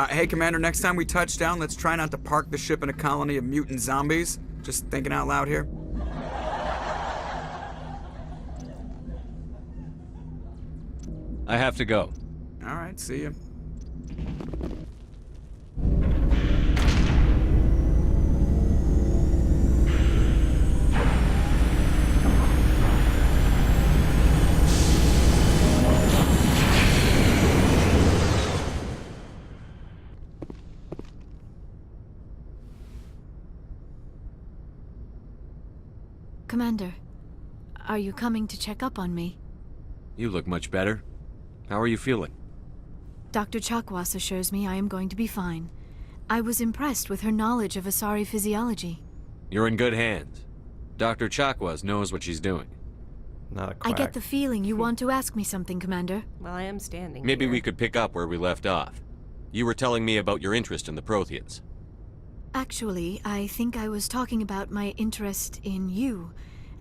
Hey, Commander, next time we touch down, let's try not to park the ship in a colony of mutant zombies. Just thinking out loud here. I have to go. All right, see you. Commander, are you coming to check up on me? You look much better. How are you feeling? Dr. Chakwas assures me I am going to be fine. I was impressed with her knowledge of Asari physiology. You're in good hands. Dr. Chakwas knows what she's doing. Not a I quack. get the feeling you want to ask me something, Commander. Well, I am standing Maybe here. we could pick up where we left off. You were telling me about your interest in the Protheans. Actually, I think I was talking about my interest in you,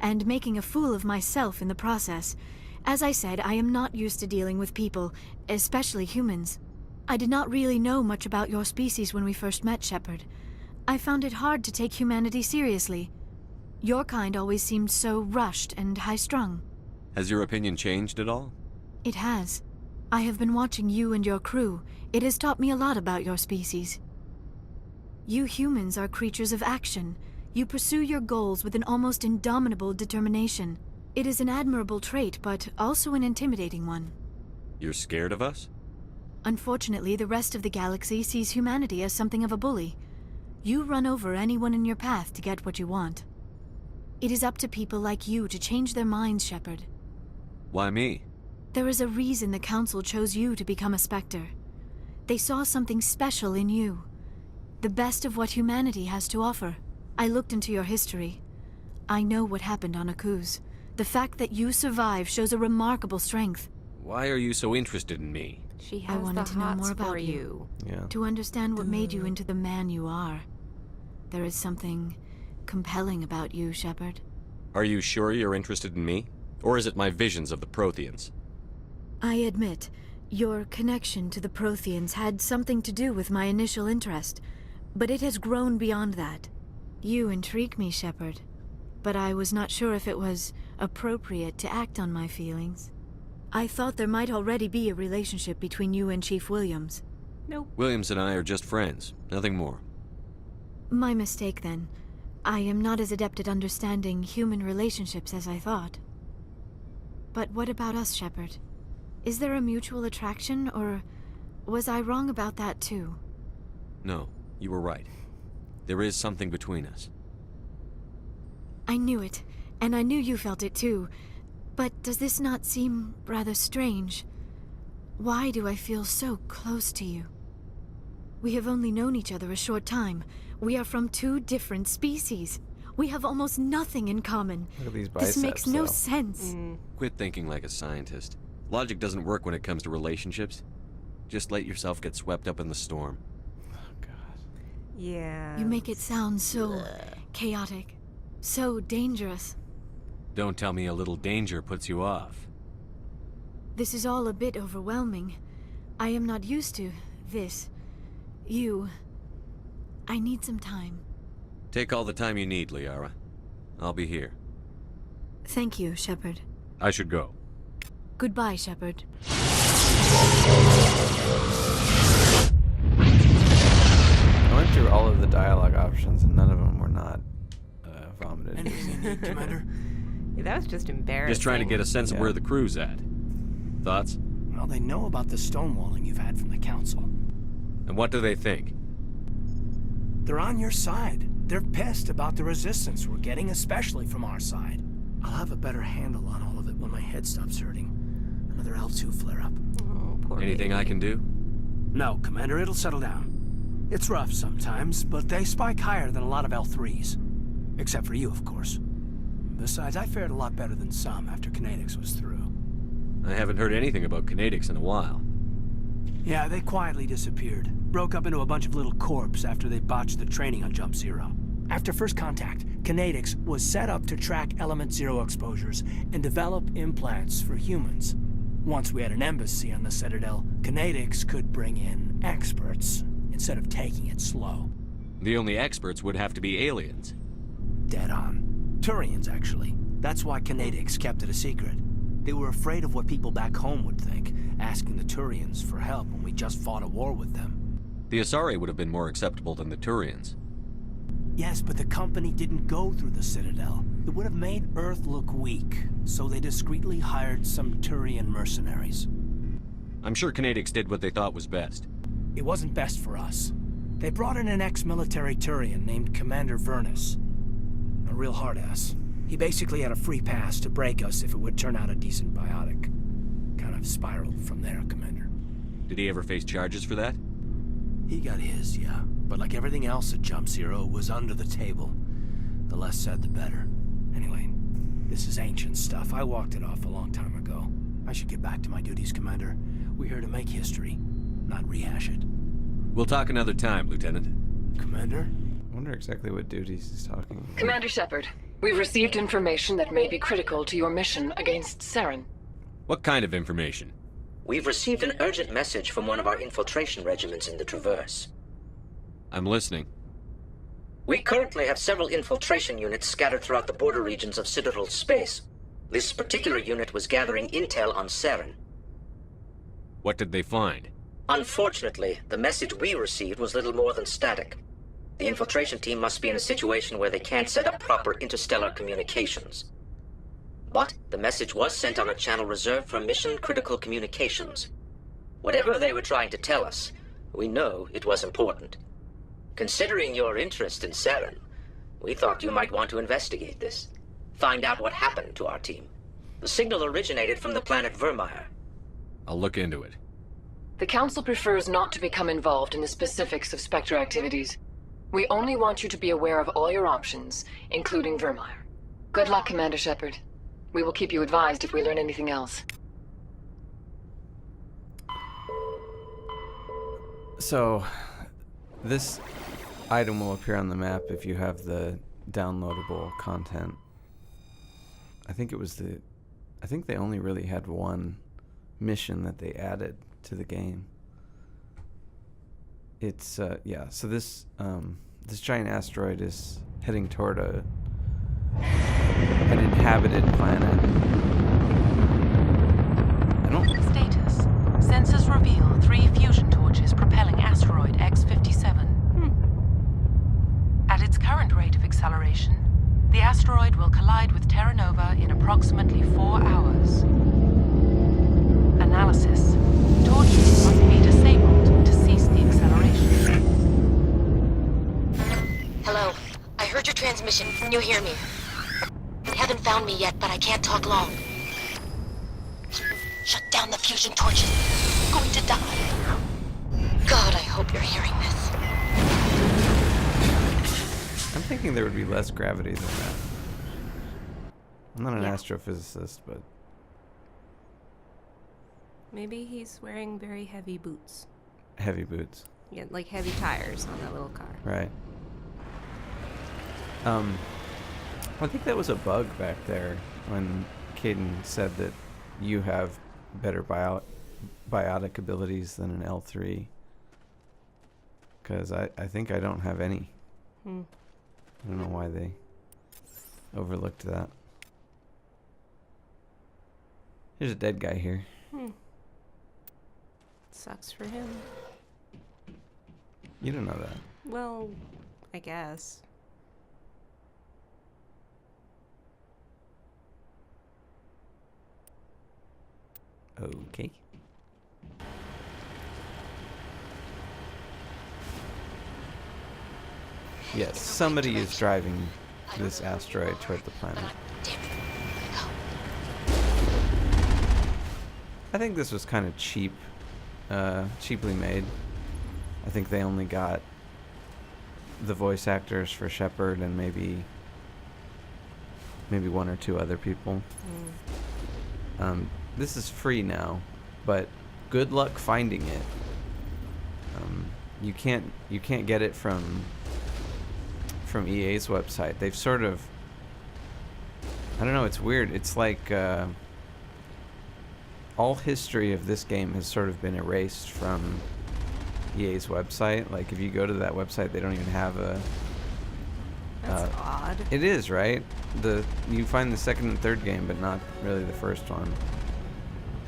and making a fool of myself in the process. As I said, I am not used to dealing with people, especially humans. I did not really know much about your species when we first met, Shepard. I found it hard to take humanity seriously. Your kind always seemed so rushed and high-strung. Has your opinion changed at all? It has. I have been watching you and your crew. It has taught me a lot about your species. You humans are creatures of action. You pursue your goals with an almost indomitable determination. It is an admirable trait, but also an intimidating one. You're scared of us? Unfortunately, the rest of the galaxy sees humanity as something of a bully. You run over anyone in your path to get what you want. It is up to people like you to change their minds, Shepard. Why me? There is a reason the Council chose you to become a Spectre. They saw something special in you. The best of what humanity has to offer. I looked into your history. I know what happened on Akuz. The fact that you survived shows a remarkable strength. Why are you so interested in me? She has wanted the to know hots more about for you. Yeah. To understand what made you into the man you are. There is something compelling about you, Shepard. Are you sure you're interested in me? Or is it my visions of the Protheans? I admit, your connection to the Protheans had something to do with my initial interest, but it has grown beyond that. You intrigue me, Shepard, but I was not sure if it was appropriate to act on my feelings. I thought there might already be a relationship between you and Chief Williams. Nope. Williams and I are just friends, nothing more. My mistake, then. I am not as adept at understanding human relationships as I thought. But what about us, Shepard? Is there a mutual attraction, or was I wrong about that too? No, you were right. There is something between us. I knew it, and I knew you felt it too. But does this not seem rather strange? Why do I feel so close to you? We have only known each other a short time. We are from two different species. We have almost nothing in common. Look at these biceps, This makes no though. sense. Quit thinking like a scientist. Logic doesn't work when it comes to relationships. Just let yourself get swept up in the storm. Oh, God. Yeah. You make it sound so chaotic, so dangerous. Don't tell me a little danger puts you off. This is all a bit overwhelming. I am not used to this. You. I need some time. Take all the time you need, Liara. I'll be here. Thank you, Shepard. I should go. Goodbye, Shepard. I went through all of the dialogue options and none of them were not vomited. Anything you need, Commander? Yeah, that was just embarrassing. Just trying to get a sense of Yeah. where the crew's at. Thoughts? Well, they know about the stonewalling you've had from the Council. And what do they think? They're on your side. They're pissed about the resistance we're getting, especially from our side. I'll have a better handle on all of it when my head stops hurting. Another L2 flare-up. Oh, poor Anything baby. I can do? No, Commander, it'll settle down. It's rough sometimes, but they spike higher than a lot of L3s. Except for you, of course. Besides, I fared a lot better than some after Kinetics was through. I haven't heard anything about kinetics in a while. Yeah, they quietly disappeared. Broke up into a bunch of little corps after they botched the training on Jump Zero. After first contact, Kinetics was set up to track Element Zero exposures and develop implants for humans. Once we had an embassy on the Citadel, Canadix could bring in experts instead of taking it slow. The only experts would have to be aliens. Dead on. Turians, actually. That's why Canadix kept it a secret. They were afraid of what people back home would think, asking the Turians for help when we just fought a war with them. The Asari would have been more acceptable than the Turians. Yes, but the company didn't go through the Citadel. It would have made Earth look weak, so they discreetly hired some Turian mercenaries. I'm sure Canadix did what they thought was best. It wasn't best for us. They brought in an ex-military Turian named Commander Vernus. A real hard-ass. He basically had a free pass to break us if it would turn out a decent biotic. Kind of spiraled from there, Commander. Did he ever face charges for that? He got his, yeah. But like everything else at Jump Zero, was under the table. The less said, the better. Anyway, this is ancient stuff. I walked it off a long time ago. I should get back to my duties, Commander. We're here to make history, not rehash it. We'll talk another time, Lieutenant. Commander? I wonder exactly what duties he's talking about. Commander Shepard, we've received information that may be critical to your mission against Saren. What kind of information? We've received an urgent message from one of our infiltration regiments in the Traverse. I'm listening. We currently have several infiltration units scattered throughout the border regions of Citadel space. This particular unit was gathering intel on Saren. What did they find? Unfortunately, the message we received was little more than static. The infiltration team must be in a situation where they can't set up proper interstellar communications. But the message was sent on a channel reserved for mission-critical communications. Whatever they were trying to tell us, we know it was important. Considering your interest in Saren, we thought you might want to investigate this. Find out what happened to our team. The signal originated from the planet Vermeer. I'll look into it. The Council prefers not to become involved in the specifics of Spectre activities. We only want you to be aware of all your options, including Vermeer. Good luck, Commander Shepard. We will keep you advised if we learn anything else. So, this item will appear on the map if you have the downloadable content. I think they only really had one mission that they added to the game. It's yeah, so this giant asteroid is heading toward an inhabited planet. Status. Sensors reveal 3 fusion torches propelling asteroid X-57. At its current rate of acceleration, the asteroid will collide with Terra Nova in approximately 4 hours. Analysis. Torches must be disabled to cease the acceleration. Hello. I heard your transmission. Can you hear me? They haven't found me yet, but I can't talk long. Shut down the fusion torches. I'm going to die. God, I hope you're hearing this. I'm thinking there would be less gravity than that. I'm not an astrophysicist, but Maybe he's wearing very heavy boots. heavy boots. Yeah, like heavy tires on that little car. Right. I think that was a bug back there when Kaidan said that you have better biotic abilities than an L3. Because I think I don't have any. I don't know why they overlooked that. There's a dead guy here. Sucks for him. You don't know that. Well, I guess. Okay. Yes, somebody is driving this asteroid toward the planet. I think this was kind of cheap, cheaply made. I think they only got the voice actors for Shepard and maybe 1 or 2 other people. This is free now, but good luck finding it. You can't get it from EA's website. They've sort of, I don't know, it's weird. It's like all history of this game has sort of been erased from EA's website. Like, if you go to that website, they don't even have a... That's odd. It is, right? You find the second and third game, but not really the first one.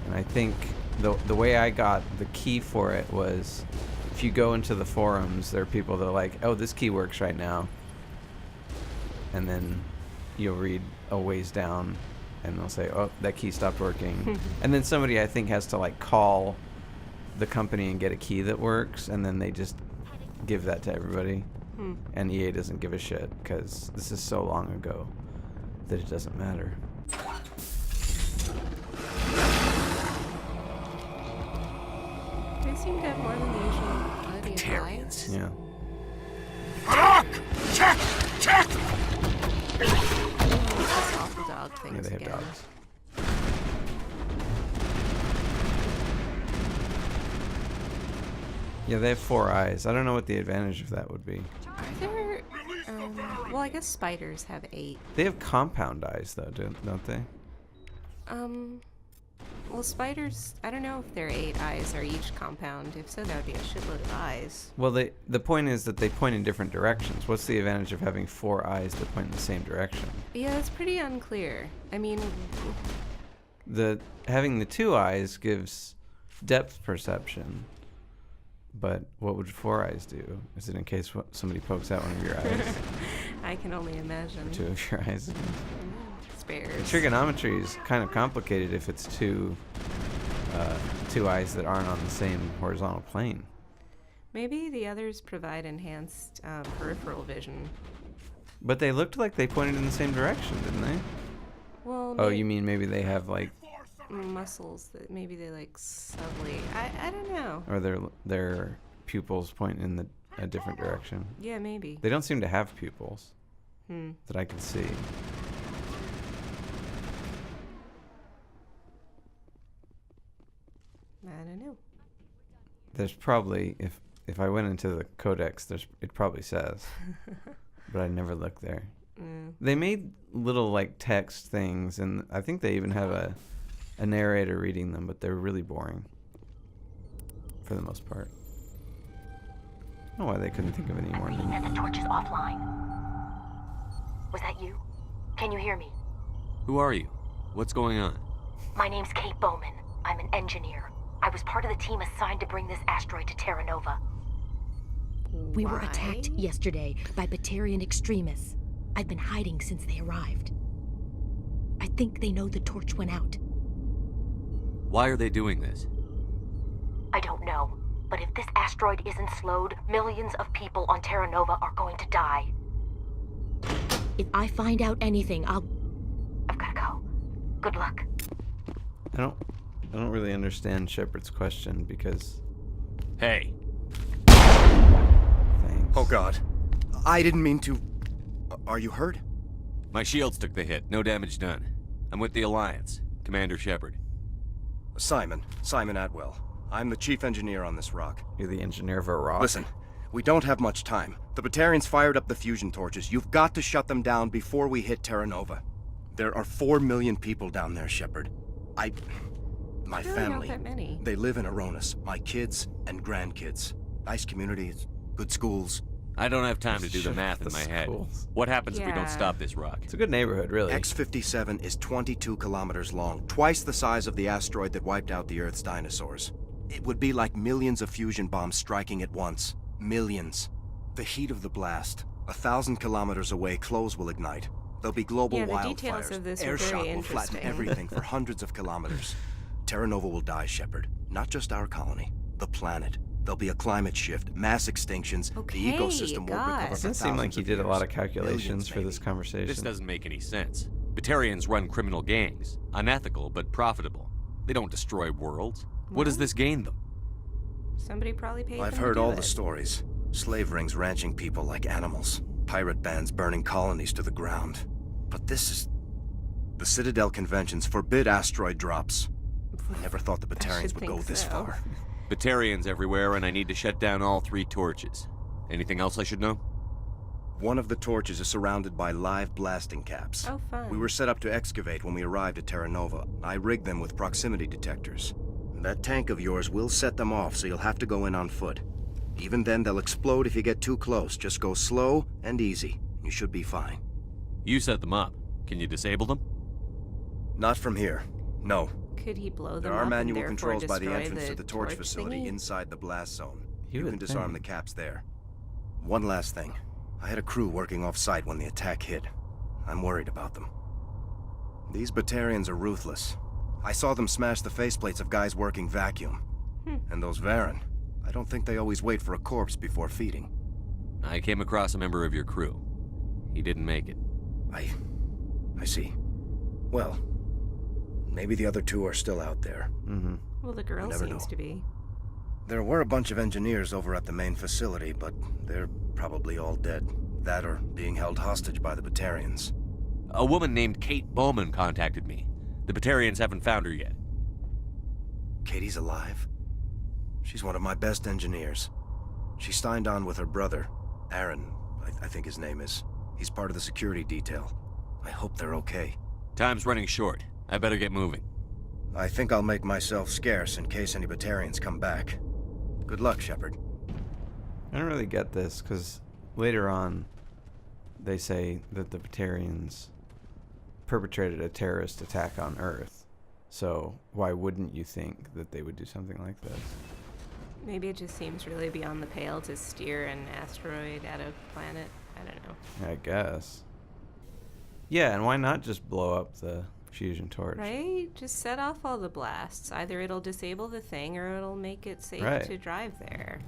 And I think the way I got the key for it was, if you go into the forums, there are people that are like, oh, this key works right now. And then you'll read a ways down, and they'll say, oh, that key stopped working. And then somebody, I think, has to like call the company and get a key that works, and then they just give that to everybody. And EA doesn't give a shit, because this is so long ago that it doesn't matter. They seem to have more than the usual bloody Batarians. Yeah. Check! Those awful dog things Yeah, they have again. dogs. Yeah, they have 4 eyes. I don't know what the advantage of that would be. Are there... well, I guess spiders have 8. They have compound eyes, though, don't they? Well, spiders, I don't know if their 8 eyes are each compound. If so, that would be a shitload of eyes. Well, the point is that they point in different directions. What's the advantage of having 4 eyes that point in the same direction? Yeah, it's pretty unclear. I mean, Having the 2 eyes gives depth perception. But what would 4 eyes do? Is it in case somebody pokes out one of your eyes? I can only imagine. 2 of your eyes? Spares. Trigonometry is kind of complicated if it's two eyes that aren't on the same horizontal plane. Maybe the others provide enhanced peripheral vision. But they looked like they pointed in the same direction, didn't they? Well, Oh, you mean maybe they have like... muscles that maybe they like subtly. I don't know. Or their pupils point in a different direction. Yeah, maybe. They don't seem to have pupils Hmm. that I can see. I don't know. There's probably, if I went into the codex, it probably says. But I never looked there. Mm. They made little like text things, and I think they even have a narrator reading them, but they're really boring for the most part. I don't know why they couldn't think of any more. I'm reading that the torch is offline. Was that you? Can you hear me? Who are you? What's going on? My name's Kate Bowman. I'm an engineer. I was part of the team assigned to bring this asteroid to Terra Nova. We were attacked yesterday by Batarian extremists. I've been hiding since they arrived. I think they know the torch went out. Why are they doing this? I don't know, but if this asteroid isn't slowed, millions of people on Terra Nova are going to die. If I find out anything, I've gotta go. Good luck. I don't really understand Shepard's question because... Hey. Thanks. Oh god. I didn't mean to... Are you hurt? My shields took the hit. No damage done. I'm with the Alliance. Commander Shepard. Simon Atwell. I'm the chief engineer on this rock. You're the engineer of a rock? Listen, we don't have much time. The Batarians fired up the fusion torches. You've got to shut them down before we hit Terra Nova. There are 4 million people down there, Shepard. My family. Not that many. They live in Aronis. My kids and grandkids. Nice communities, good schools. I don't have time to do the math in my head. What happens if we don't Yeah. stop this rock? It's a good neighborhood, really. X-57 is 22 kilometers long, twice the size of the asteroid that wiped out the Earth's dinosaurs. It would be like millions of fusion bombs striking at once. Millions. The heat of the blast. 1,000 kilometers away, clothes will ignite. There'll be global Yeah, the wildfires. details of this are Air very shock will flatten interesting. everything for hundreds of kilometers. Terra Nova will die, Shepard. Not just our colony, the planet. There'll be a climate shift, mass extinctions. Okay, the ecosystem God. won't recover for Doesn't seem like thousands he of did a lot of years. calculations Millions, for this maybe. conversation. This doesn't make any sense. Batarians run criminal gangs. Unethical, but profitable. They don't destroy worlds. What does this gain them? Somebody probably paid I've them to heard do all it. the stories. Slave rings ranching people like animals. Pirate bands burning colonies to the ground. But this is... The Citadel conventions forbid asteroid drops. I never thought the Batarians would go think this so. far. Batarians everywhere, and I need to shut down all 3 torches. Anything else I should know? One of the torches is surrounded by live blasting caps. Oh, fun. We were set up to excavate when we arrived at Terra Nova. I rigged them with proximity detectors. That tank of yours will set them off, so you'll have to go in on foot. Even then, they'll explode if you get too close. Just go slow and easy. You should be fine. You set them up. Can you disable them? Not from here. No. Could he blow them There up are and manual therefore controls by the destroy entrance to the torch facility thingy? inside the blast zone. You You would can disarm the think. caps there. One last thing. I had a crew working off-site when the attack hit. I'm worried about them. These Batarians are ruthless. I saw them smash the faceplates of guys working vacuum. And those Varen, I don't think they always wait for a corpse before feeding. I came across a member of your crew. He didn't make it. I see. Well, maybe the other two are still out there. Mm-hmm. Well, the girl never seems know. to be. There were a bunch of engineers over at the main facility, but they're probably all dead. That or being held hostage by the Batarians. A woman named Kate Bowman contacted me. The Batarians haven't found her yet. Katie's alive? She's one of my best engineers. She signed on with her brother, Aaron, I think his name is. He's part of the security detail. I hope they're okay. Time's running short. I better get moving. I think I'll make myself scarce in case any Batarians come back. Good luck, Shepard. I don't really get this, because later on, they say that the Batarians perpetrated a terrorist attack on Earth. So why wouldn't you think that they would do something like this? Maybe it just seems really beyond the pale to steer an asteroid at a planet. I don't know. I guess. Yeah, and why not just blow up the fusion torch? Right? Just set off all the blasts. Either it'll disable the thing or it'll make it safe Right. to drive there.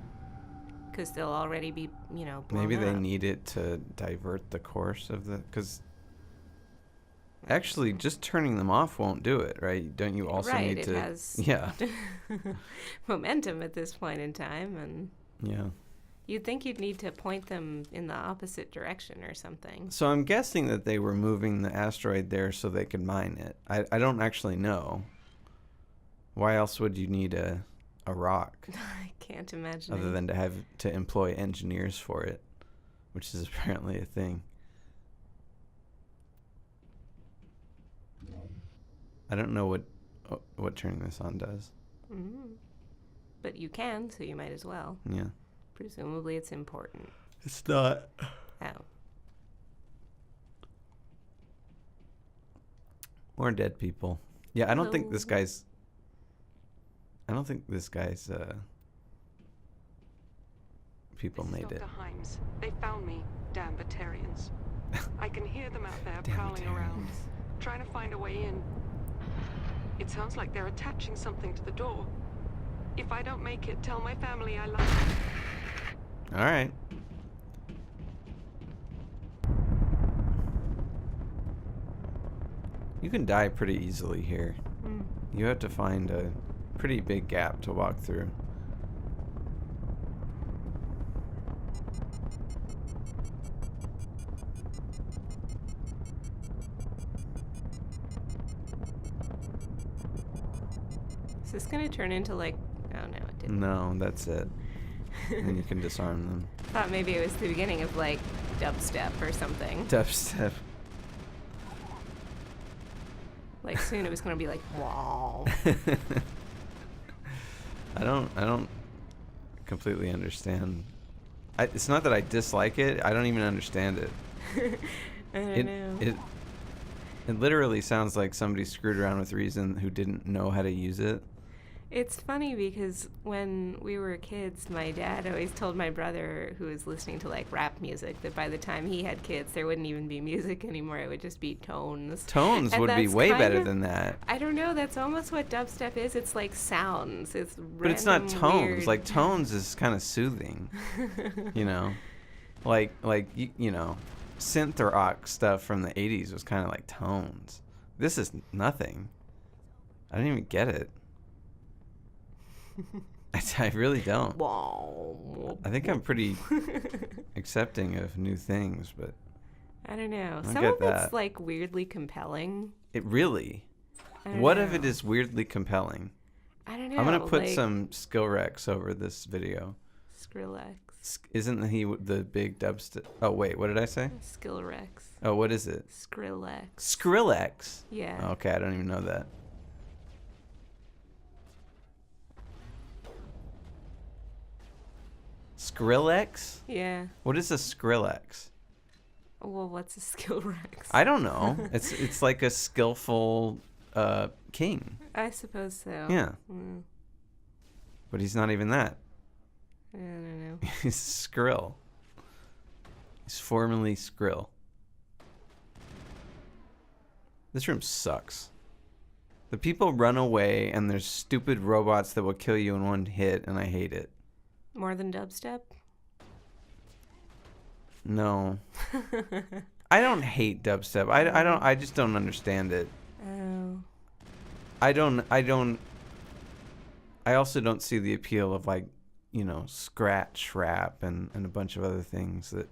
Because they'll already be, blown Maybe they up. need it to divert the course of the... Because actually, just turning them off won't do it, right? Don't you also right, need it to... has Yeah. momentum at this point in time, and Yeah. you'd think you'd need to point them in the opposite direction or something. So I'm guessing that they were moving the asteroid there so they could mine it. I don't actually know. Why else would you need a rock I can't imagine. other than to have to employ engineers for it, which is apparently a thing. I don't know what turning this on does. Mm-hmm. But you can, so you might as well. Yeah. Presumably it's important. It's not. Oh. More dead people. Yeah, I don't think this Hello. guy's... I don't think this guy's people This is made it. Dr. Himes. They found me, damn Batarians. I can hear them out there Damn prowling around, Batarians. trying to find a way in. It sounds like they're attaching something to the door. If I don't make it, tell my family I love them. All right. You can die pretty easily here. Mm. You have to find a pretty big gap to walk through. Is this going to turn into like... Oh, no, it didn't. No, that's it. And you can disarm them. Thought maybe it was the beginning of like dubstep or something. Dubstep. Like soon it was going to be like, wow. I don't completely understand. It's not that I dislike it. I don't even understand it. I don't know. It literally sounds like somebody screwed around with Reason who didn't know how to use it. It's funny because when we were kids, my dad always told my brother, who was listening to like rap music, that by the time he had kids, there wouldn't even be music anymore. It would just be tones. Tones And would be that's way kind better of- than that. I don't know. That's almost what dubstep is. It's like sounds. It's But it's not random, tones. weird- Like tones is kind of soothing, you know. Like you know, synth rock stuff from the '80s was kind of like tones. This is nothing. I don't even get it. I really don't. I think I'm pretty accepting of new things, but I don't know. I Some get of that. it's like weirdly compelling. it really. I don't What if it know. is weirdly compelling? I don't know. I'm gonna put like, some skill recs over this video. Skrillex. Isn't he the big dubstep? Oh, wait, what did I say? Skillrex. Oh, what is it? Skrillex. Skrillex? Yeah. Okay, I don't even know that. Skrillex? Yeah. What is a Skrillex? Well, what's a Skillrex? I don't know. It's like a skillful king. I suppose so. Yeah. Mm. But he's not even that. I don't know. He's Skrill. He's formerly Skrill. This room sucks. The people run away and there's stupid robots that will kill you in one hit, and I hate it. More than dubstep? No. I don't hate dubstep. I just don't understand it. Oh. I also don't see the appeal of, like, you know, scratch rap and a bunch of other things that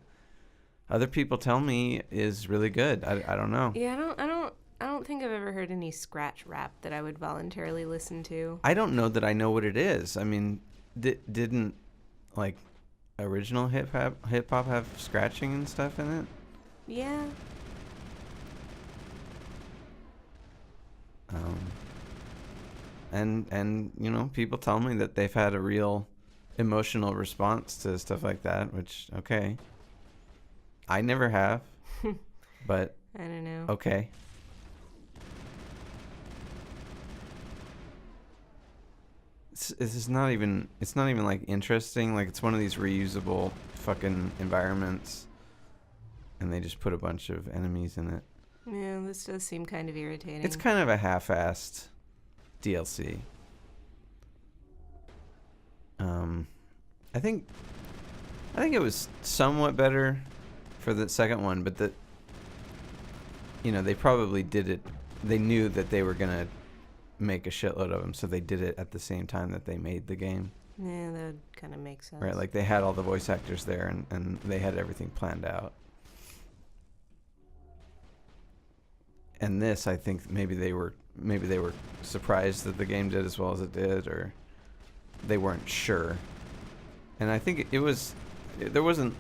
other people tell me is really good. I don't know. Yeah, I don't think I've ever heard any scratch rap that I would voluntarily listen to. I don't know that I know what it is. I mean, didn't, like, original hip hop have scratching and stuff in it? Yeah. And you know, people tell me that they've had a real emotional response to stuff like that, which, okay. I never have. But I don't know. Okay. It's not even like interesting. Like, it's one of these reusable fucking environments, and they just put a bunch of enemies in it. Yeah, this does seem kind of irritating. It's kind of a half-assed DLC. I think it was somewhat better for the second one, but they probably did it. They knew that they were gonna make a shitload of them, so they did it at the same time that they made the game. Yeah, that kind of makes sense. Right, like they had all the voice actors there, and they had everything planned out. And this, I think, maybe they were surprised that the game did as well as it did, or they weren't sure. And I think it wasn't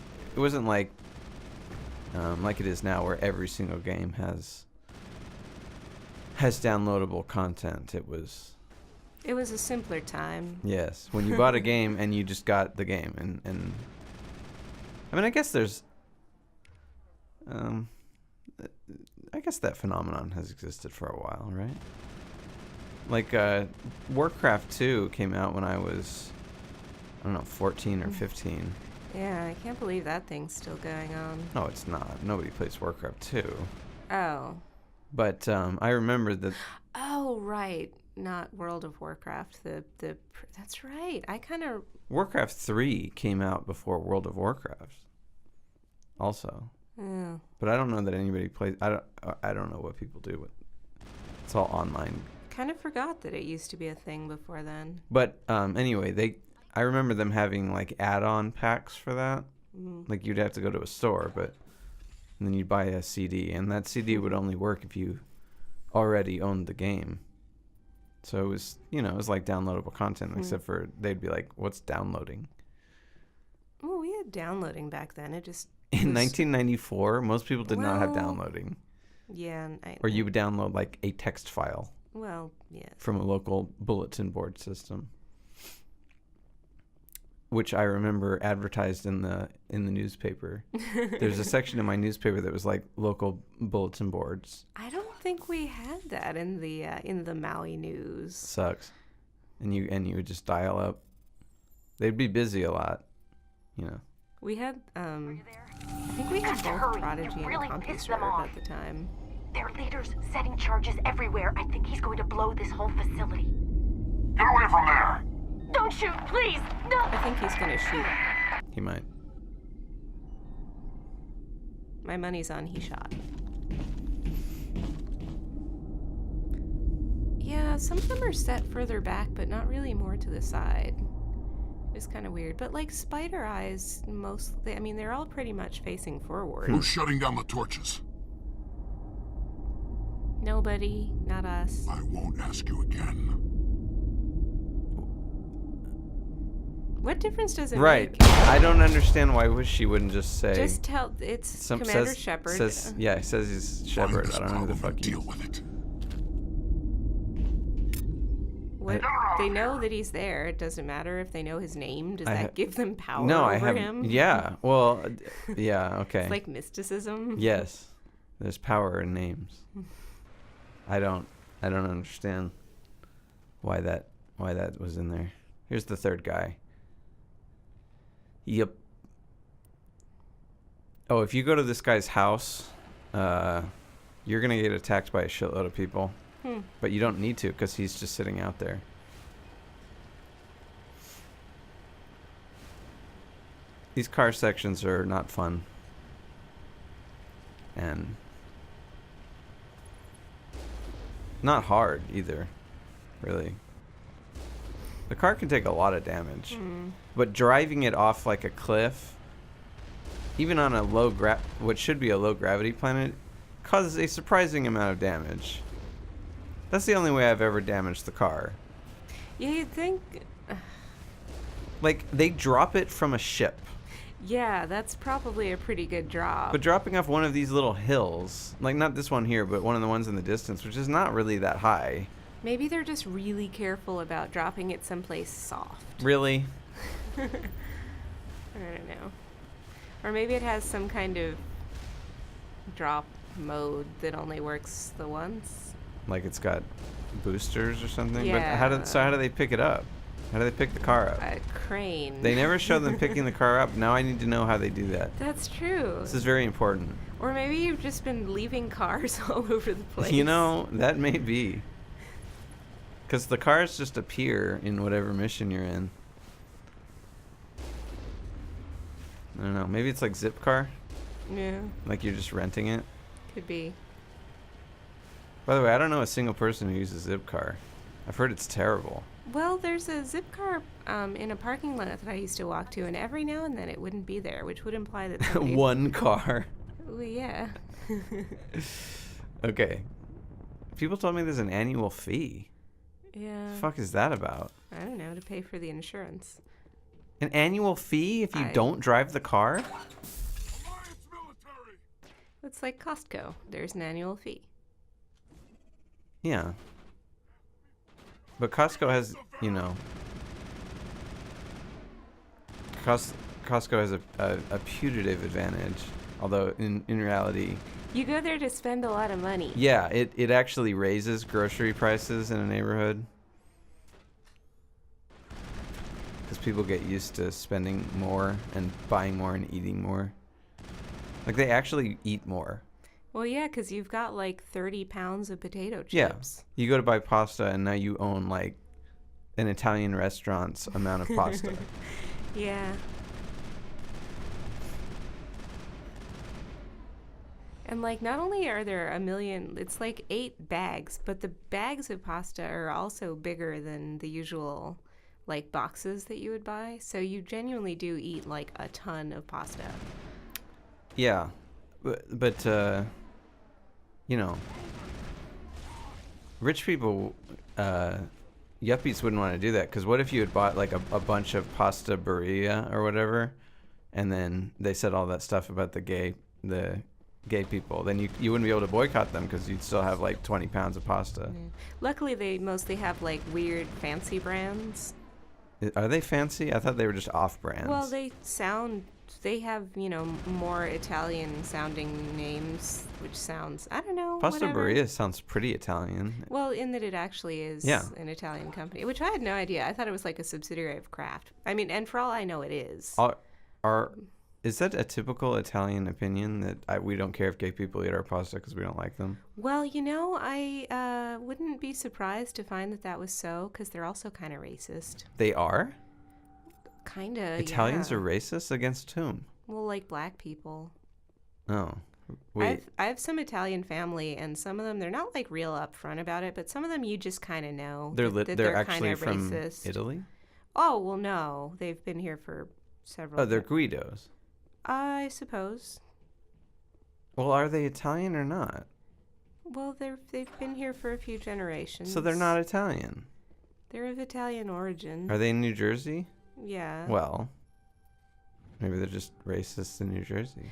like it is now, where every single game has downloadable content. It was a simpler time. Yes, when you bought a game and you just got the game, and I mean, I guess there's I guess that phenomenon has existed for a while, right? Like, Warcraft 2 came out when I was, I don't know, 14 or 15. Yeah, I can't believe that thing's still going on. No, it's not. Nobody plays Warcraft 2. Oh. But I remember that. Oh, right. Not World of Warcraft. That's right. I kind of. Warcraft 3 came out before World of Warcraft. Also. Yeah. But I don't know that anybody plays. I don't know what people do with. It's all online. Kind of forgot that it used to be a thing before then. But anyway, I remember them having, like, add-on packs for that. Mm. Like, you'd have to go to a store, and then you'd buy a CD, and that CD would only work if you already owned the game. So it was, it was like downloadable content, except for they'd be like, "What's downloading?" Well, we had downloading back then. It just in 1994, most people did not have downloading. Yeah, or you would download, like, a text file. Well, yes. From a local bulletin board system, which I remember advertised in the newspaper. There's a section in my newspaper that was like local bulletin boards. I don't think we had that in the Maui News. Sucks. And you would just dial up. They'd be busy a lot, We had I think we had both Prodigy and CompuServe at the time. Their leader's setting charges everywhere. I think he's going to blow this whole facility. Get away from there! Don't shoot, please! No! I think he's gonna shoot. He might. My money's on he shot. Yeah, some of them are set further back, but not really more to the side. It's kind of weird. But, like, Spider Eyes, mostly, I mean, they're all pretty much facing forward. Who's shutting down the torches? Nobody, not us. I won't ask you again. What difference does it Right. make? I don't understand why she wouldn't just say. Just tell it's Commander Shepard. Yeah, it says he's Shepard. I don't know who the fuck he is. What, they know that he's there. It doesn't matter if they know his name. Does that give them power over him? Yeah. Well, yeah. Okay. It's like mysticism. Yes. There's power in names. I don't understand why that was in there. Here's the third guy. Yep. Oh, if you go to this guy's house, you're gonna get attacked by a shitload of people. But you don't need to because he's just sitting out there. These car sections are not fun. And not hard either, really. The car can take a lot of damage. But driving it off like a cliff, even on a what should be a low gravity planet, causes a surprising amount of damage. That's the only way I've ever damaged the car. Yeah, you'd think. Like, they drop it from a ship. Yeah, that's probably a pretty good drop. But dropping off one of these little hills, like not this one here, but one of the ones in the distance, which is not really that high. Maybe they're just really careful about dropping it someplace soft. Really? I don't know. Or maybe it has some kind of drop mode that only works the once. Like it's got boosters or something. Yeah. But how do they pick it up? How do they pick the car up? A crane. They never show them picking the car up. Now I need to know how they do that. That's true. This is very important. Or maybe you've just been leaving cars all over the place. You know, that may be. Because the cars just appear in whatever mission you're in. I don't know. Maybe it's like Zipcar? Yeah. Like you're just renting it? Could be. By the way, I don't know a single person who uses Zipcar. I've heard it's terrible. Well, there's a Zipcar in a parking lot that I used to walk to, and every now and then it wouldn't be there, which would imply that somebody... One car. Well, yeah. Okay. People told me there's an annual fee. Yeah. The fuck is that about? I don't know, to pay for the insurance. An annual fee if you don't drive the car? It's like Costco. There's an annual fee. Yeah. But Costco has, you know... Costco has a putative advantage. Although, in reality... You go there to spend a lot of money. Yeah, it actually raises grocery prices in a neighborhood. Because people get used to spending more and buying more and eating more. Like, they actually eat more. Well, yeah, because you've got like 30 pounds of potato chips. Yeah. You go to buy pasta and now you own like an Italian restaurant's amount of pasta. Yeah. And like, not only are there a million, it's like 8 bags, but the bags of pasta are also bigger than the usual like boxes that you would buy. So you genuinely do eat like a ton of pasta. Yeah. But you know, rich people, yuppies wouldn't want to do that. Because what if you had bought like a bunch of pasta burrito or whatever, and then they said all that stuff about the gay people? Then you wouldn't be able to boycott them because you'd still have like 20 pounds of pasta. Yeah. Luckily, they mostly have like weird fancy brands. Are they fancy? I thought they were just off brands. Well, they have, you know, more Italian sounding names, which sounds, I don't know. Pasta whatever. burrito sounds pretty Italian. Well, in that it actually is an Italian company, which I had no idea. I thought it was like a subsidiary of Kraft. I mean, and for all I know, it is. Is that a typical Italian opinion that we don't care if gay people eat our pasta because we don't like them? Well, you know, I wouldn't be surprised to find that was so, because they're also kind of racist. They are? Kind of, Italians are racist? Against whom? Well, like black people. Oh, wait. I have some Italian family, and some of them, they're not like real upfront about it, but some of them you just kind of know. They're actually kinda from racist. Italy? Oh, well, no. They've been here for several Oh, they're Guidos. I suppose. Well, are they Italian or not? Well, they've been here for a few generations. So they're not Italian. They're of Italian origin. Are they in New Jersey? Yeah. Well, maybe they're just racist in New Jersey.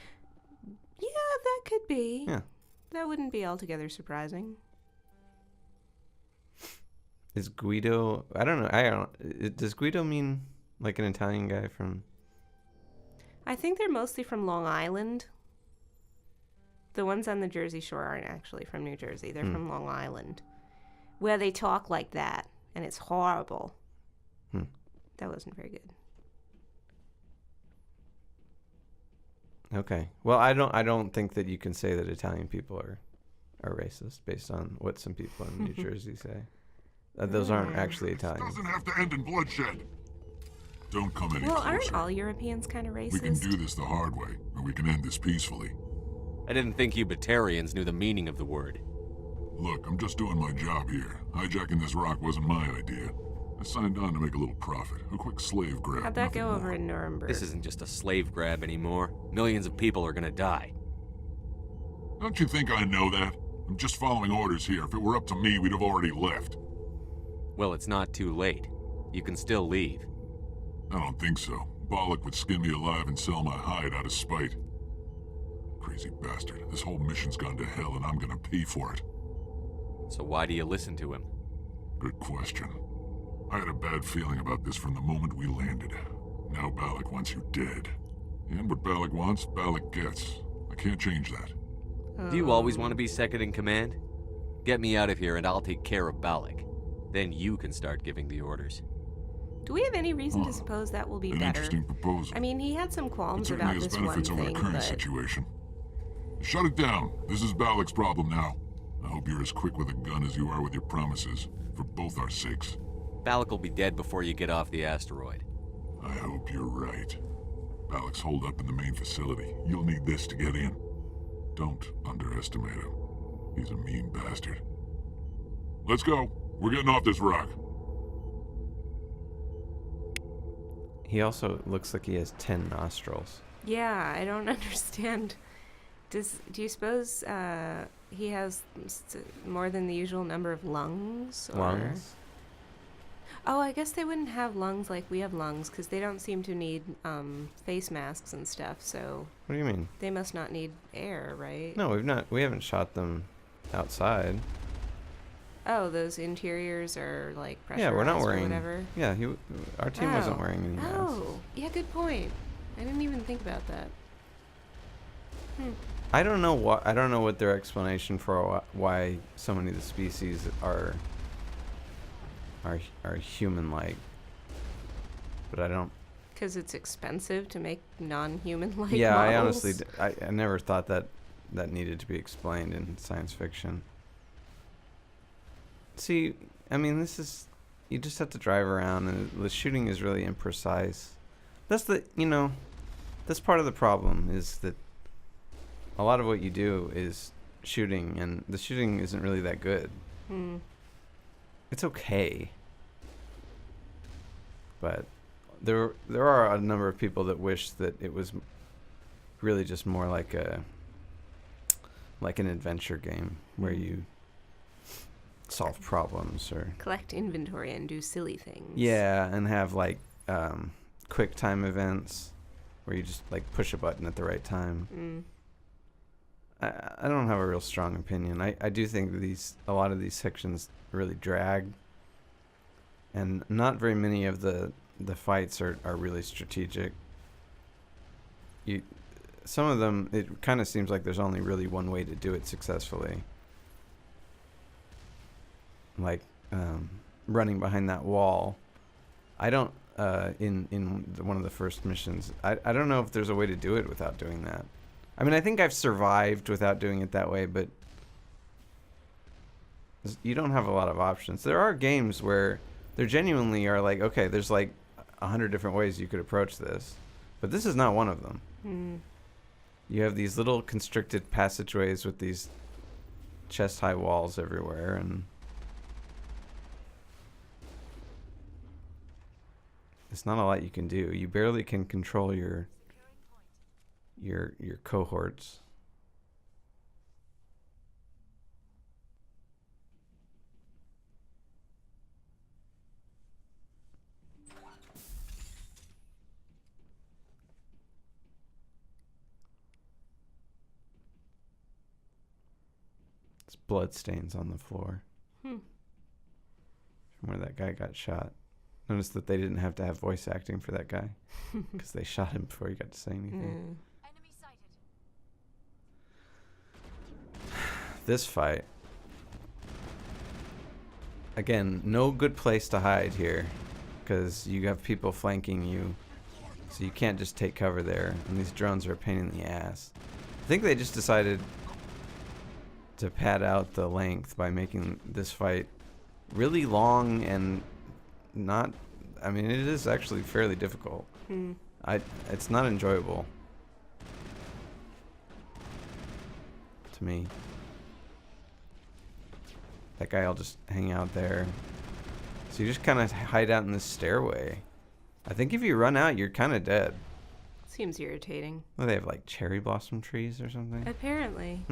Yeah, that could be. Yeah. That wouldn't be altogether surprising. Is Guido? I don't know. Does Guido mean like an Italian guy from? I think they're mostly from Long Island. The ones on the Jersey Shore aren't actually from New Jersey. They're from Long Island, where they talk like that, and it's horrible. That wasn't very good. Okay. Well, I don't think that you can say that Italian people are racist based on what some people in New Jersey say. Those aren't actually Italian. Doesn't have to end in bloodshed. Don't come any Well, closer. aren't all Europeans kind of racist? We can do this the hard way, and we can end this peacefully. I didn't think you Batarians knew the meaning of the word. Look, I'm just doing my job here. Hijacking this rock wasn't my idea. I signed on to make a little profit. A quick slave grab. How'd that nothing go more. over in Nuremberg? This isn't just a slave grab anymore. Millions of people are gonna die. Don't you think I know that? I'm just following orders here. If it were up to me, we'd have already left. Well, it's not too late. You can still leave. I don't think so. Bollock would skin me alive and sell my hide out of spite. Crazy bastard. This whole mission's gone to hell and I'm gonna pay for it. So why do you listen to him? Good question. I had a bad feeling about this from the moment we landed. Now Balak wants you dead. And what Balak wants, Balak gets. I can't change that. Do you always want to be second in command? Get me out of here and I'll take care of Balak. Then you can start giving the orders. Do we have any reason to suppose that will be An better? interesting proposal. I mean, he had some It qualms certainly about has this one benefits over thing, the current but situation. Shut it down. This is Balak's problem now. I hope you're as quick with a gun as you are with your promises, for both our sakes. Balak will be dead before you get off the asteroid. I hope you're right. Balak's holed up in the main facility. You'll need this to get in. Don't underestimate him. He's a mean bastard. Let's go. We're getting off this rock. He also looks like he has 10 nostrils. yeah, I don't understand. Do you suppose he has more than the usual number of lungs? Or? Lungs? Oh, I guess they wouldn't have lungs like we have lungs because they don't seem to need face masks and stuff. So What do you mean? they must not need air, right? No, we haven't shot them outside. Oh, those interiors are like pressurized Yeah, we're not or wearing. whatever. Yeah, our team wasn't wearing any masks. Oh, yeah, good point. I didn't even think about that. I don't know what their explanation for why so many of the species are human-like. But I don't. Because it's expensive to make non-human-like Yeah, I models. honestly, I never thought that needed to be explained in science fiction. See, I mean, you just have to drive around, and the shooting is really imprecise. That's part of the problem, is that a lot of what you do is shooting, and the shooting isn't really that good. It's okay. But there are a number of people that wish that it was really just more like an adventure game where you solve problems or collect inventory and do silly things. Yeah, and have like quick time events where you just like push a button at the right time. I don't have a real strong opinion. I do think a lot of these sections really drag, and not very many of the fights are really strategic. Some of them, it kind of seems like there's only really one way to do it successfully. Like running behind that wall. I don't in one of the first missions. I don't know if there's a way to do it without doing that. I mean, I think I've survived without doing it that way, but you don't have a lot of options. There are games where there genuinely are like, okay, there's like 100 different ways you could approach this, but this is not one of them. You have these little constricted passageways with these chest-high walls everywhere, and it's not a lot you can do. You barely can control your cohorts. There's blood stains on the floor. Hmm. From where that guy got shot. Notice that they didn't have to have voice acting for that guy. Because they shot him before he got to say anything. This fight. Again, no good place to hide here. Because you have people flanking you. So you can't just take cover there. And these drones are a pain in the ass. I think they just decided to pad out the length by making this fight really long and not... I mean, it is actually fairly difficult. It's not enjoyable. To me. That guy will just hang out there. So you just kind of hide out in this stairway. I think if you run out, you're kind of dead. Seems irritating. Well, they have like cherry blossom trees or something? Apparently.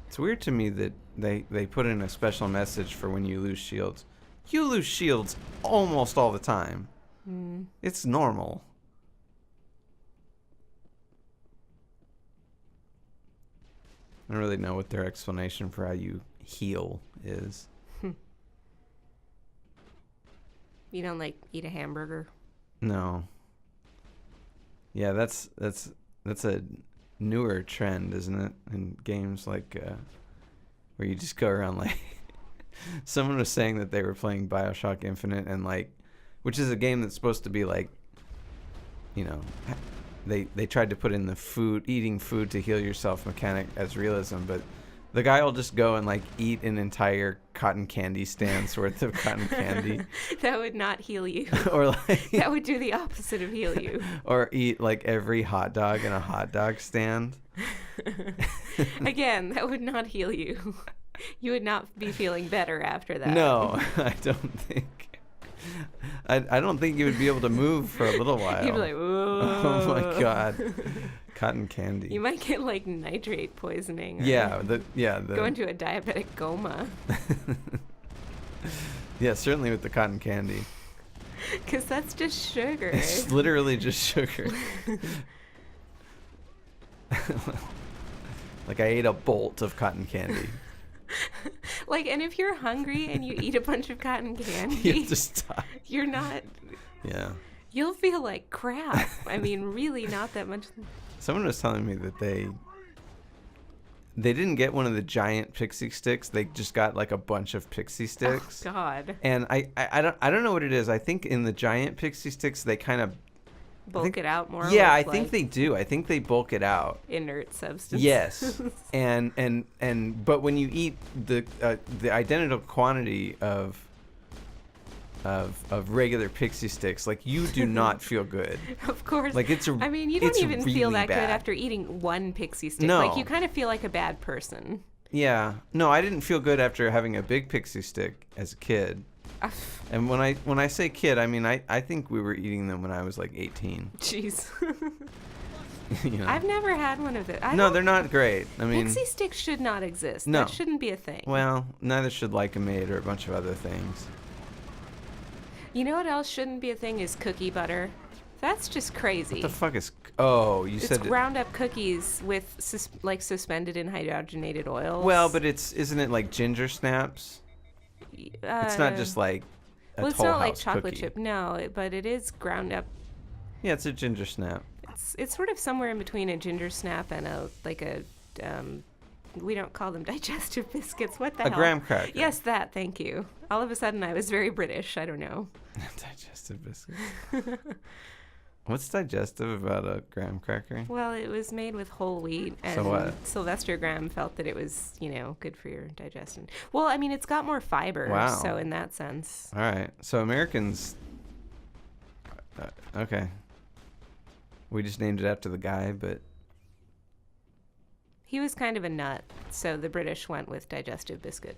It's weird to me that they put in a special message for when you lose shields. You lose shields almost all the time. It's normal. I don't really know what their explanation for how you heal is. You don't like eat a hamburger? No. Yeah, that's a newer trend, isn't it? In games like where you just go around like someone was saying that they were playing BioShock Infinite and like, which is a game that's supposed to be like, you know, they tried to put in the eating food to heal yourself mechanic as realism, but the guy will just go and like eat an entire cotton candy stand's worth of cotton candy. That would not heal you. Or like that would do the opposite of heal you. Or eat like every hot dog in a hot dog stand. Again, that would not heal you. You would not be feeling better after that. No, I don't think. I don't think you would be able to move for a little while. You'd be like, whoa. Oh my god. Cotton candy. You might get like nitrate poisoning. Or Go into a diabetic coma. Yeah, certainly with the cotton candy. Because that's just sugar. It's literally just sugar. Like I ate a bolt of cotton candy. Like, and if you're hungry and you eat a bunch of cotton candy, you have to stop. You're not. Yeah. You'll feel like crap. I mean, really, not that much. Someone was telling me that they didn't get one of the giant pixie sticks. They just got like a bunch of pixie sticks. Oh God. And I don't know what it is. I think in the giant pixie sticks they kind of bulk it out more. Yeah, I think they do. I think they bulk it out. Inert substance. Yes. and but when you eat the identical quantity of regular pixie sticks, like you do not feel good. Of course. Like I mean, you don't even feel that bad. good after eating one pixie stick. No. Like you kind of feel like a bad person. Yeah. No, I didn't feel good after having a big pixie stick as a kid. And when I say kid, I mean I think we were eating them when I was like 18. Jeez. You know. I've never had one of it. No, they're not great. I mean, pixie sticks should not exist. No. That shouldn't be a thing. Well, neither should Lycomade or a bunch of other things. You know what else shouldn't be a thing is cookie butter. That's just crazy. What the fuck is... Oh, you said... It's ground up cookies with suspended in hydrogenated oils. Well, but isn't it like ginger snaps? It's not just like a well, it's Toll not like House chocolate cookie. chip, no, but it is ground up. Yeah, it's a ginger snap. It's sort of somewhere in between a ginger snap and we don't call them digestive biscuits. What the hell? A graham cracker. Yes, that. Thank you. All of a sudden, I was very British. I don't know. Digestive biscuits. What's digestive about a graham cracker? Well, it was made with whole wheat, and So what? Sylvester Graham felt that it was, good for your digestion. Well, I mean, it's got more fiber, Wow. so in that sense. All right. So Americans... okay. We just named it after the guy, but... He was kind of a nut, so the British went with digestive biscuit.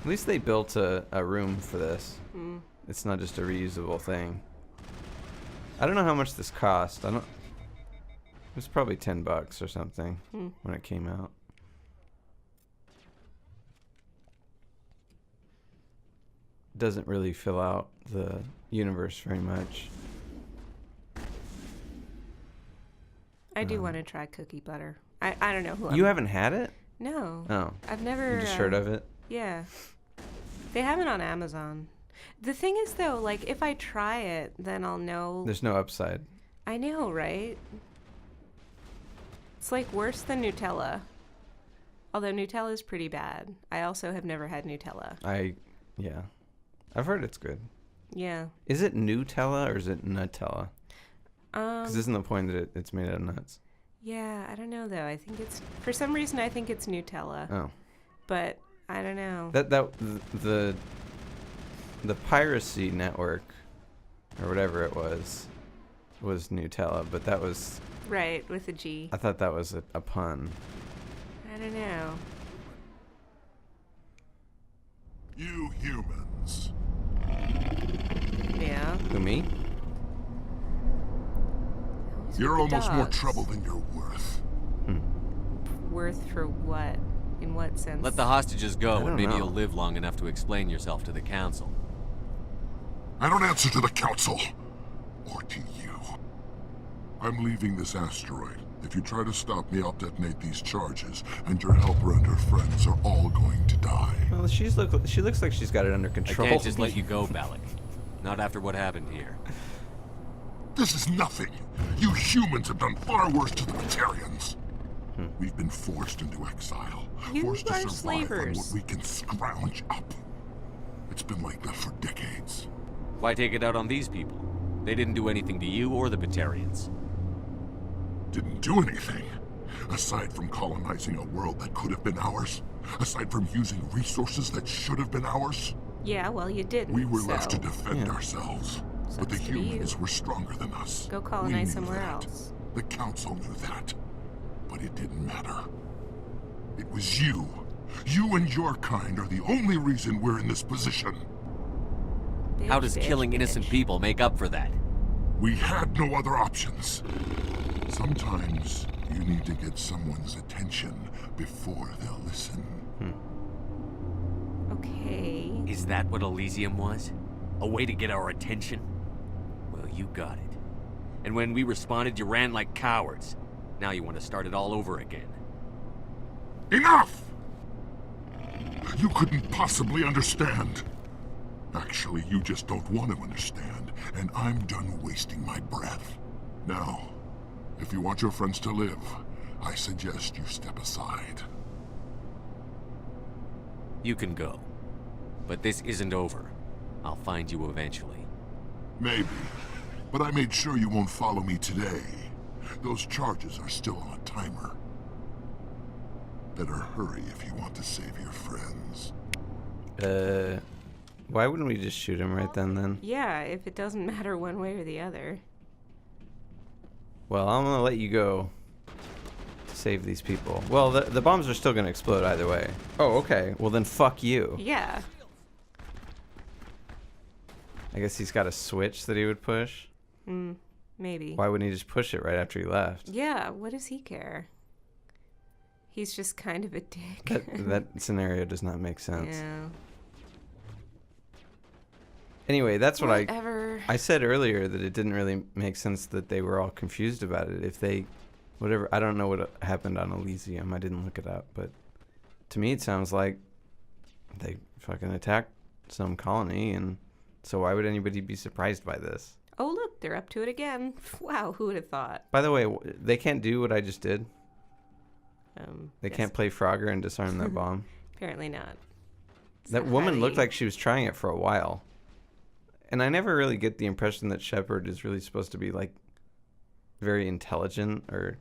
At least they built a room for this. Mm. It's not just a reusable thing. I don't know how much this cost. was probably $10 or something when it came out. Doesn't really fill out the universe very much. I do want to try cookie butter. I don't know who You haven't had it? No. Oh. I've never... You just heard of it? Yeah. They have it on Amazon. The thing is, though, like, if I try it, then I'll know... There's no upside. I know, right? It's, like, worse than Nutella. Although Nutella is pretty bad. I also have never had Nutella. Yeah. I've heard it's good. Yeah. Is it Nutella or is it Nutella? Because isn't the point that it's made out of nuts? Yeah, I don't know, though. I think it's... For some reason, I think it's Nutella. Oh. But I don't know. The Piracy Network, or whatever it was Nutella, but that was... Right, with a G. I thought that was a pun. I don't know. You humans. Yeah. Who, me? You're almost more dogs. trouble than you're worth. Worth for what? In what sense? Let the hostages go, don't and maybe know. you'll live long enough to explain yourself to the council. I don't answer to the council. Or to you. I'm leaving this asteroid. If you try to stop me, I'll detonate these charges, and your helper and her friends are all going to die. Well, she looks like she's got it under control. I can't just let you go, Balak. Not after what happened here. This is nothing. You humans have done far worse to the Batarians. We've been forced into exile. You Forced to are survive slavers. on what we can scrounge up. It's been like that for decades. Why take it out on these people? They didn't do anything to you or the Batarians. Didn't do anything. Aside from colonizing a world that could have been ours. Aside from using resources that should have been ours. Yeah, well, you didn't. We were so left to defend ourselves. But the Sucks to be humans you. were stronger than us. Go We colonize knew somewhere that. else. The council knew that. But it didn't matter. It was you. You and your kind are the only reason we're in this position. How does killing innocent people make up for that? We had no other options. Sometimes you need to get someone's attention before they'll listen. Okay. Is that what Elysium was? A way to get our attention? Well, you got it. And when we responded, you ran like cowards. Now you want to start it all over again. Enough! You couldn't possibly understand. Actually, you just don't want to understand, and I'm done wasting my breath. Now, if you want your friends to live, I suggest you step aside. You can go. But this isn't over. I'll find you eventually. Maybe, but I made sure you won't follow me today. Those charges are still on a timer. Better hurry if you want to save your friends. Why wouldn't we just shoot him right then? Yeah, if it doesn't matter one way or the other. Well, I'm gonna let you go to save these people. Well, the bombs are still gonna explode either way. Oh, okay. Well, then fuck you. Yeah. I guess he's got a switch that he would push. Maybe. Why wouldn't he just push it right after he left? Yeah, what does he care? He's just kind of a dick. That scenario does not make sense. Yeah. Anyway, that's what Whatever. I said earlier, that it didn't really make sense that they were all confused about it. If they, whatever, I don't know what happened on Elysium. I didn't look it up, but to me it sounds like they fucking attacked some colony, and so why would anybody be surprised by this? Oh, look, they're up to it again. Wow, who would have thought? By the way, they can't do what I just did. They yes. can't play Frogger and disarm that bomb. Apparently not. It's That not woman looked highly- like she was trying it for a while. And I never really get the impression that Shepard is really supposed to be, like, very intelligent, or...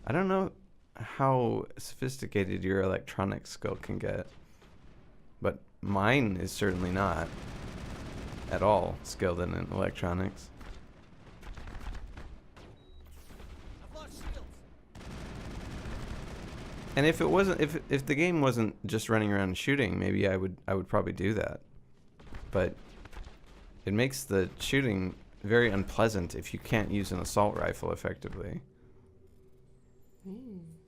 I don't know how sophisticated your electronic skill can get. But mine is certainly not at all skilled in electronics. And if it wasn't, if the game wasn't just running around and shooting, maybe I would probably do that. But it makes the shooting very unpleasant if you can't use an assault rifle effectively.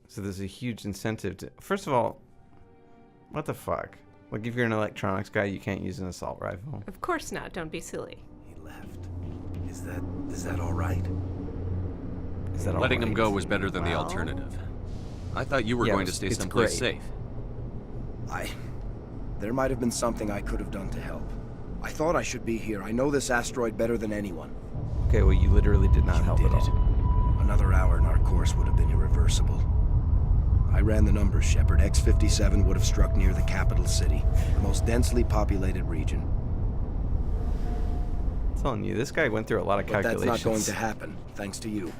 So there's a huge incentive to... First of all, what the fuck? Like, if you're an electronics guy, you can't use an assault rifle. Of course not. Don't be silly. He left. Is that all right? Is that all Letting right? him go was better than the alternative. I thought you were going to stay it's someplace great. safe. There might have been something I could have done to help. I thought I should be here. I know this asteroid better than anyone. Okay, well, you literally did not help at all. Another hour and our course would have been irreversible. I ran the numbers, Shepard. X-57 would have struck near the capital city, the most densely populated region. I'm telling you, this guy went through a lot of But calculations. that's not going to happen, thanks to you.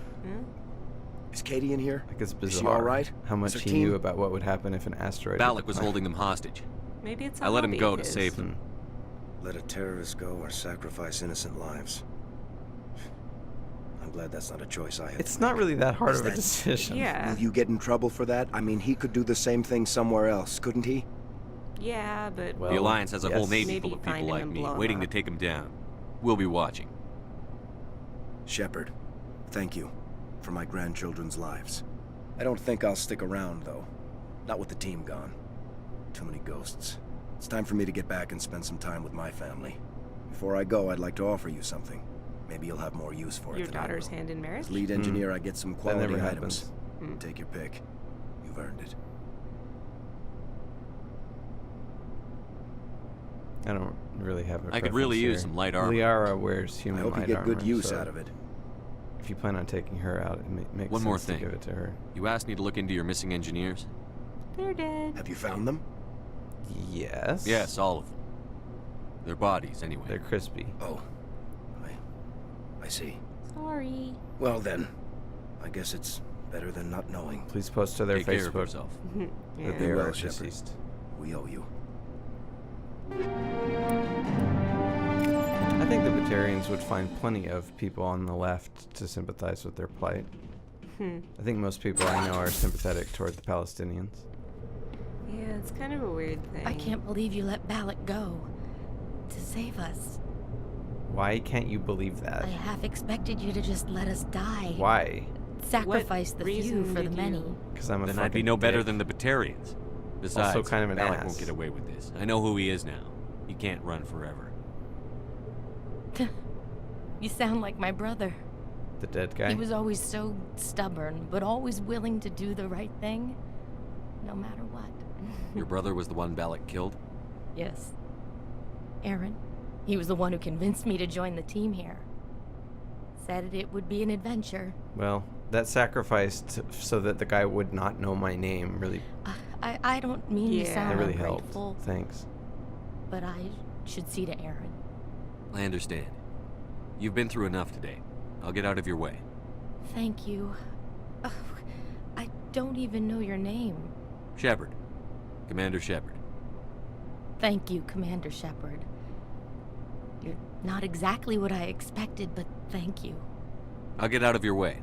Is Katie in here? Like, it's Is bizarre she all right? how much Is her he team- knew about what would happen if an asteroid... Balak was holding them hostage. Maybe it's a I let him hobby go of to his. save them. Let a terrorist go or sacrifice innocent lives. I'm glad that's not a choice I had. It's not really that hard Is of a that- decision. Yeah. Will you get in trouble for that? I mean, he could do the same thing somewhere else, couldn't he? Yeah, but The Alliance has a whole navy maybe full of find people him like and me, blow him waiting to up. take him down. We'll be watching. Shepard, thank you for my grandchildren's lives. I don't think I'll stick around, though. Not with the team gone. Too many ghosts. It's time for me to get back and spend some time with my family. Before I go, I'd like to offer you something. Maybe you'll have more use for it Your than I daughter's will. hand in marriage? As lead engineer, I get some That quality never items. happens. Take your pick. You've earned it. I don't really have a I could really preference use here. some light armor. Liara wears I human hope you light get good armor, use so out of it. If you plan on taking her out, it makes One sense more to thing. give it to her. You asked me to look into your missing engineers? They're dead. Have you found them? Yes. Yes, all of them. Their bodies, anyway. They're crispy. Oh. I see. Sorry. Well then, I guess it's better than not knowing. Please post to their Take care of Facebook yourself. that they You are will, Shepard. deceased. We owe you. I think the Batarians would find plenty of people on the left to sympathize with their plight. I think most people I know are sympathetic toward the Palestinians. Yeah, it's kind of a weird thing. I can't believe you let Balak go. To save us. Why can't you believe that? I half expected you to just let us die. Why? Sacrifice the few reason for the did many. you- Because I'm a Then fucking I'd be no better dick. than the Batarians. Besides, Also kind of an Balak ass. won't get away with this. I know who he is now. He can't run forever. You sound like my brother. The dead guy? He was always so stubborn, but always willing to do the right thing, no matter what. Your brother was the one Balak killed? Yes. Aaron. He was the one who convinced me to join the team here. Said it would be an adventure. Well, that sacrifice so that the guy would not know my name really, I don't mean to sound that really helped. ungrateful, Thanks. but I should see to Aaron. I understand. You've been through enough today. I'll get out of your way. Thank you. Oh, I don't even know your name. Shepard. Commander Shepard. Thank you, Commander Shepard. You're not exactly what I expected, but thank you. I'll get out of your way.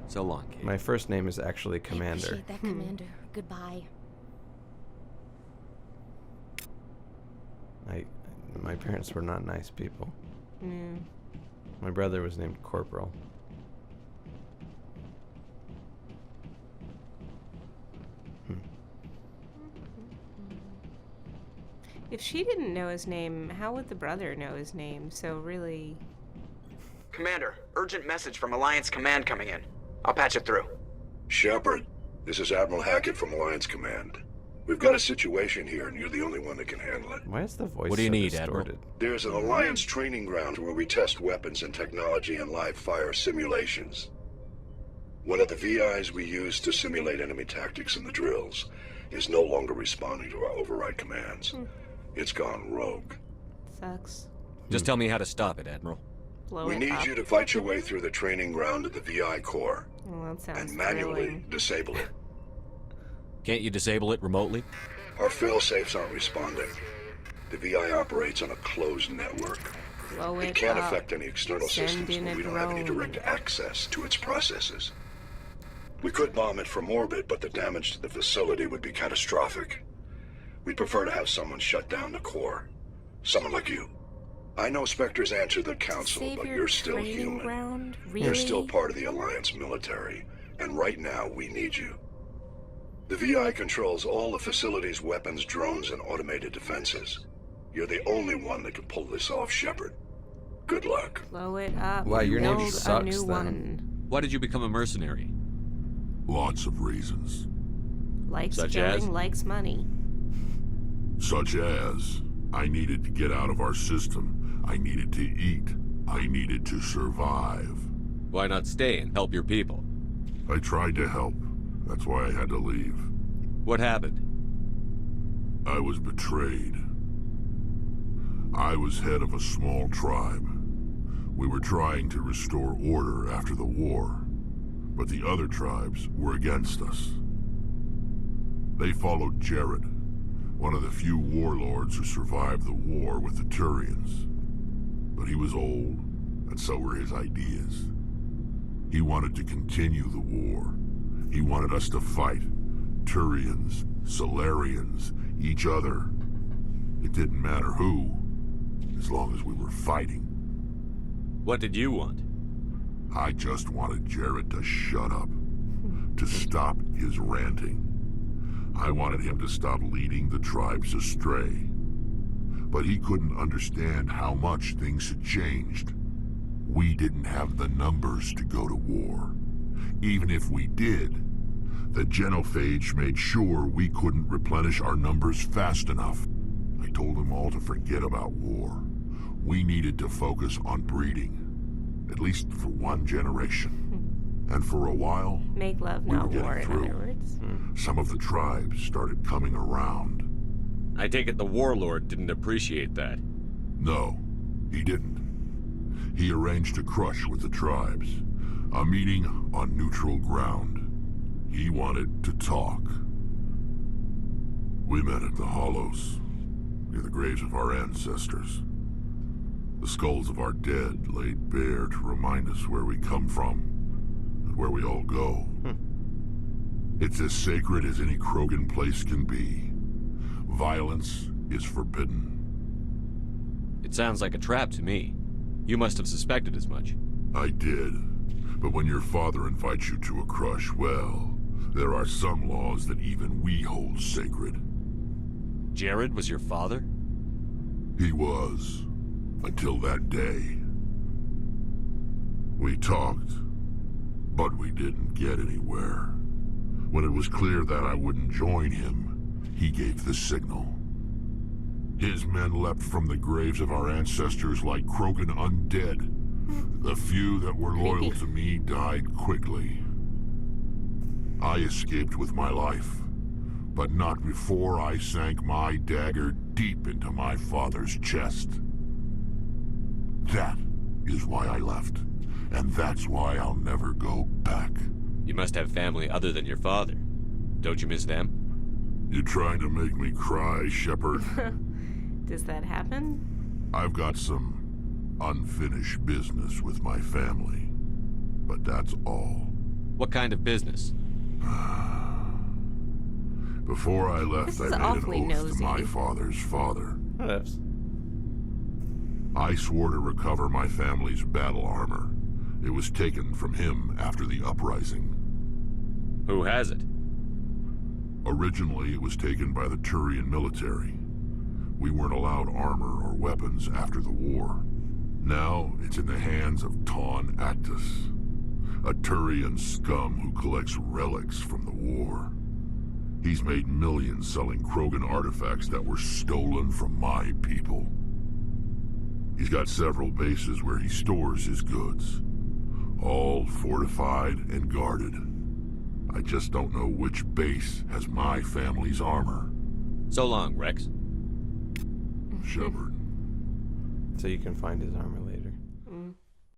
So long, kid. My first name is actually I Commander. appreciate that, Commander. Goodbye. My parents were not nice people. Mm. My brother was named Corporal. If she didn't know his name, how would the brother know his name? So really... Commander, urgent message from Alliance Command coming in. I'll patch it through. Shepard, this is Admiral Hackett from Alliance Command. We've got a situation here, and you're the only one that can handle it. Why is the voice What do you so need, distorted? There's an Alliance training ground where we test weapons and technology in live fire simulations. One of the VIs we use to simulate enemy tactics in the drills is no longer responding to our override commands. It's gone rogue. Sucks. Just tell me how to stop it, Admiral. Blow We it need up. you to fight your way through the training ground of the VI core Well, that sounds and manually thrilling. disable it. Can't you disable it remotely? Our fail-safes aren't responding. The VI operates on a closed network. Blow It it can't up. affect any external Send systems in when a we don't have any drone. direct access to its processes. We could bomb it from orbit, but the damage to the facility would be catastrophic. We'd prefer to have someone shut down the core. Someone like you. I know Spectres answer the Council, but Savior you're still training human. ground? You're Really? still part of the Alliance military, and right now we need you. The VI controls all the facility's weapons, drones, and automated defenses. You're the only one that can pull this off, Shepard. Good luck. Blow it up. Wow, your name build a sucks, new then. one. Why did you become a mercenary? Lots of reasons. Likes Such killing, as? likes money. Such as, I needed to get out of our system. I needed to eat. I needed to survive. Why not stay and help your people? I tried to help. That's why I had to leave. What happened? I was betrayed. I was head of a small tribe. We were trying to restore order after the war, but the other tribes were against us. They followed Jared, one of the few warlords who survived the war with the Turians. But he was old, and so were his ideas. He wanted to continue the war. He wanted us to fight. Turians, Solarians, each other. It didn't matter who, as long as we were fighting. What did you want? I just wanted Jared to shut up, to stop his ranting. I wanted him to stop leading the tribes astray. But he couldn't understand how much things had changed. We didn't have the numbers to go to war. Even if we did, the genophage made sure we couldn't replenish our numbers fast enough. I told them all to forget about war. We needed to focus on breeding, at least for one generation. And for a while, Make love, we were not getting war, in through. other words. Some of the tribes started coming around. I take it the warlord didn't appreciate that. No, he didn't. He arranged a crush with the tribes, a meeting on neutral ground. He wanted to talk. We met at the Hollows, near the graves of our ancestors. The skulls of our dead laid bare to remind us where we come from and where we all go. It's as sacred as any Krogan place can be. Violence is forbidden. It sounds like a trap to me. You must have suspected as much. I did. But when your father invites you to a crush, well, there are some laws that even we hold sacred. Jared was your father? He was. Until that day. We talked, but we didn't get anywhere. When it was clear that I wouldn't join him, he gave the signal. His men leapt from the graves of our ancestors like Krogan undead. The few that were loyal to me died quickly. I escaped with my life, but not before I sank my dagger deep into my father's chest. That is why I left, and that's why I'll never go back. You must have family other than your father. Don't you miss them? You trying to make me cry, Shepard? Does that happen? I've got some unfinished business with my family, but that's all. What kind of business? Before I left, I made an oath to my father's father. I swore to recover my family's battle armor. It was taken from him after the uprising. Who has it? Originally, it was taken by the Turian military. We weren't allowed armor or weapons after the war. Now, it's in the hands of Taun Actus, a Turian scum who collects relics from the war. He's made millions selling Krogan artifacts that were stolen from my people. He's got several bases where he stores his goods, all fortified and guarded. I just don't know which base has my family's armor. So long, Rex. Shepard. So you can find his armor later.